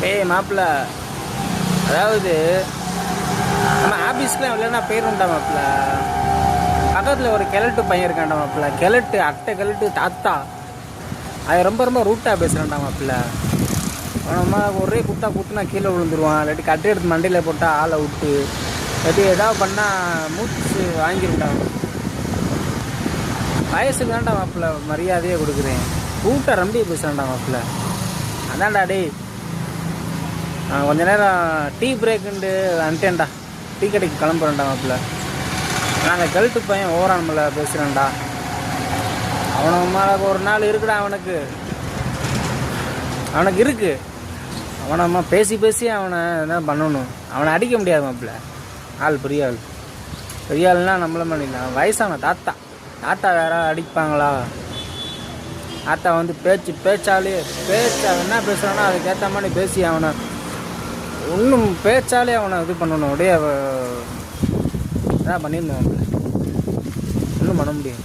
ஏய் மாப்பிள்ள, அதாவது நம்ம ஆஃபீஸ்க்குலாம் இல்லைன்னா போயிருந்தா மாப்பிள்ள. பக்கத்தில் ஒரு கிழட்டு பையன் இருக்காண்டா மாப்பிள்ள. கிழட்டு அட்டை கிழட்டு தாத்தா. அது ரொம்ப ரொம்ப ரூட்டாக பேசுகிறான்டா மாப்பிள்ள. அவனம்மா ஒரே குத்தா குத்துனா கீழே விழுந்துருவான். இல்லாட்டி கட்டி எடுத்து மண்டியில் போட்டால் ஆளை விட்டு இல்லாட்டி ஏதாவது பண்ணால் மூச்சு வாங்கிருந்தாங்க. வயசுக்கு தான்டா மாப்பிள்ள மரியாதையே கொடுக்குறேன். கூட்ட ரம்பி பேசுகிறான்டா மாப்பிள்ள. அதான்டா டேய், கொஞ்ச நேரம் டீ பிரேக்குண்டு வந்துட்டேன்டா. டீ கடைக்கு கிளம்புறேன்டா மாப்பிள்ள. நாங்கள் கழுத்து பையன் ஓவரான்மல பேசுகிறேன்டா. அவனுக்கு ஒரு நாள் இருக்குடா. அவனுக்கு இருக்கு. அவனம்மா பேசி பேசி அவனை என்ன பண்ணணும். அவனை அடிக்க முடியாது மாப்பிள்ள. ஆள் பெரிய ஆள். பெரிய ஆள்னா நம்மள பண்ணிடலாம். வயசான தாத்தா. தாத்தா வேற அடிப்பாங்களா? தாத்தா வந்து பேச்சாலே என்ன பேசுகிறானோ அதுக்கேற்ற மாதிரி பேசி அவனை ஒன்றும் பேச்சாலே அவனை இது பண்ணணும். அப்படியே அதான் பண்ணியிருந்தேன் மாப்பிள்ள. ஒன்றும் பண்ண முடியும்.